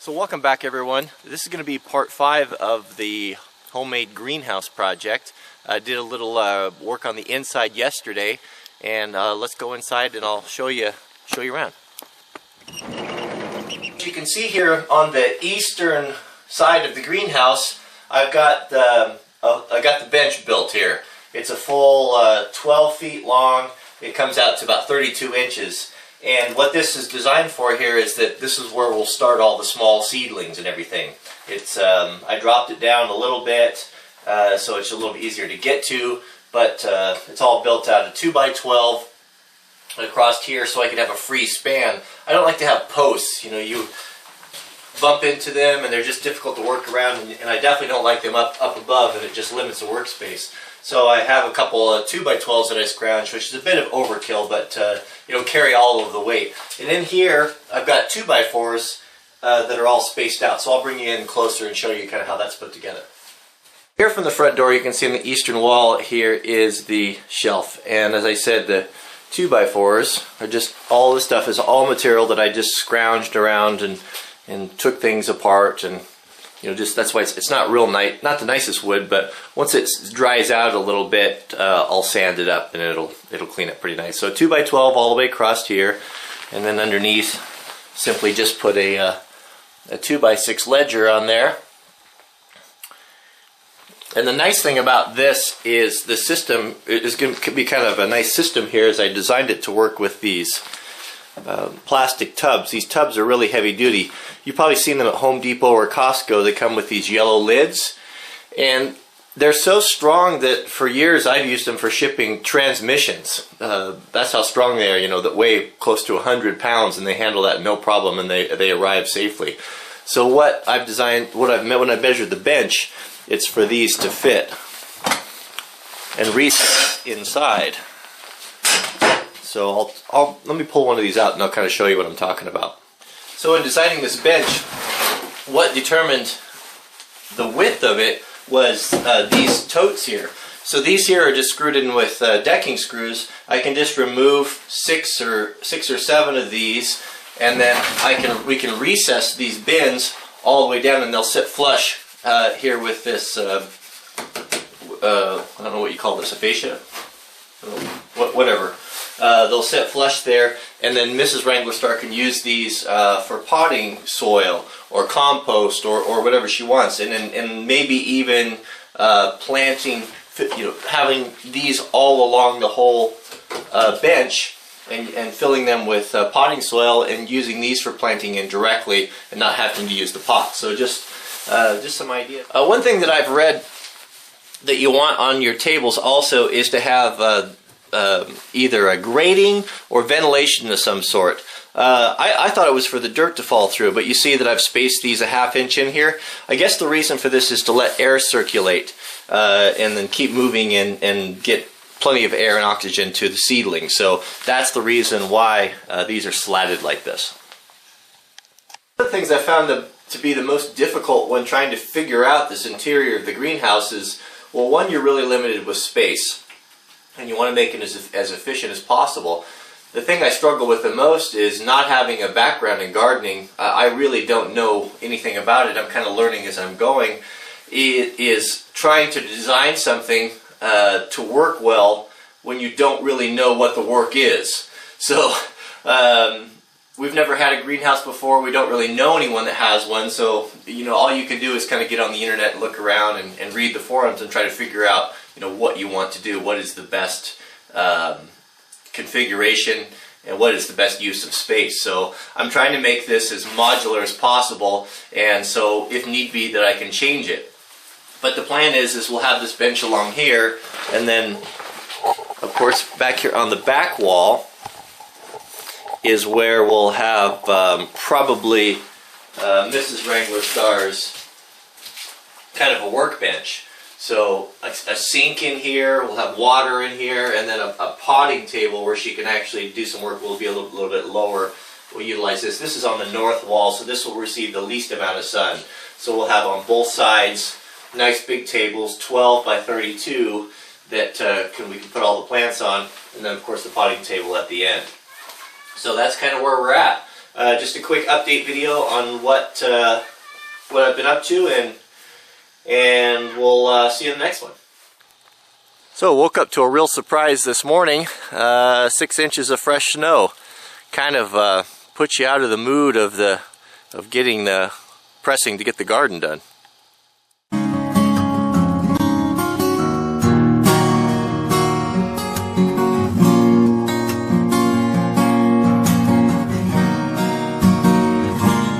So welcome back, everyone. This is going to be part 5 of the homemade greenhouse project. I did a little work on the inside yesterday, and let's go inside and I'll show you around. As you can see here on the eastern side of the greenhouse, I got the bench built here. It's a full 12 feet long. It comes out to about 32 inches. And what this is designed for here is that this is where we'll start all the small seedlings and everything. It's I dropped it down a little bit so it's a little bit easier to get to, but it's all built out of 2x12 across here so I can have a free span. I don't like to have posts. You know, you bump into them and they're just difficult to work around, and I definitely don't like them up above, and it just limits the workspace. So I have a couple of 2x12s that I scrounge, which is a bit of overkill, but you know, carry all of the weight. And in here, I've got 2x4s that are all spaced out. So I'll bring you in closer and show you kind of how that's put together. Here from the front door, you can see on the eastern wall here is the shelf. And as I said, the 2x4s are just, all this stuff is all material that I just scrounged around and took things apart, and you know, just that's why it's not real nice, not the nicest wood, but once it dries out a little bit, I'll sand it up and it'll clean it pretty nice. So 2x12 all the way across here, and then underneath simply just put a 2x6 ledger on there. And the nice thing about this is the system is going to be kind of a nice system here, as I designed it to work with these plastic tubs. These tubs are really heavy duty. You've probably seen them at Home Depot or Costco. They come with these yellow lids, and they're so strong that for years I've used them for shipping transmissions. That's how strong they are, you know, that weigh close to 100 pounds, and they handle that no problem, and they arrive safely. So what I've designed, when I measured the bench, it's for these to fit and recess inside. So let me pull one of these out and I'll kind of show you what I'm talking about. So in designing this bench, what determined the width of it was these totes here. So these here are just screwed in with decking screws. I can just remove six or seven of these, and then we can recess these bins all the way down, and they'll sit flush here with this. I don't know what you call this, a fascia, whatever. They'll sit flush there, and then Mrs. Wranglerstar can use these for potting soil or compost or whatever she wants, and maybe even planting, you know, having these all along the whole bench and filling them with potting soil and using these for planting in directly and not having to use the pot. So just some ideas. One thing that I've read that you want on your tables also is to have either a grating or ventilation of some sort. I thought it was for the dirt to fall through, but you see that I've spaced these a ½ inch in here. I guess the reason for this is to let air circulate and then keep moving and get plenty of air and oxygen to the seedling. So that's the reason why these are slatted like this. One of the things I found to be the most difficult when trying to figure out this interior of the greenhouse is, well, one, you're really limited with space, and you want to make it as efficient as possible. The thing I struggle with the most is not having a background in gardening. I really don't know anything about it. I'm kind of learning as I'm going. It is trying to design something to work well when you don't really know what the work is. So we've never had a greenhouse before. We don't really know anyone that has one. So, you know, all you can do is kind of get on the internet and look around and read the forums and try to figure out, you know, what you want to do, what is the best configuration, and what is the best use of space. So I'm trying to make this as modular as possible, and so if need be that I can change it. But the plan is we'll have this bench along here, and then of course back here on the back wall is where we'll have probably Mrs. Wranglerstar's kind of a workbench. So a sink in here, we'll have water in here, and then a potting table where she can actually do some work. Will be a little bit lower. We'll utilize this. This is on the north wall, so this will receive the least amount of sun. So we'll have on both sides nice big tables, 12 by 32, that we can put all the plants on, and then of course the potting table at the end. So that's kind of where we're at. just a quick update video on what I've been up to, and we'll see you in the next one. So woke up to a real surprise this morning. 6 inches of fresh snow. Kind of puts you out of the mood of getting the pressing to get the garden done.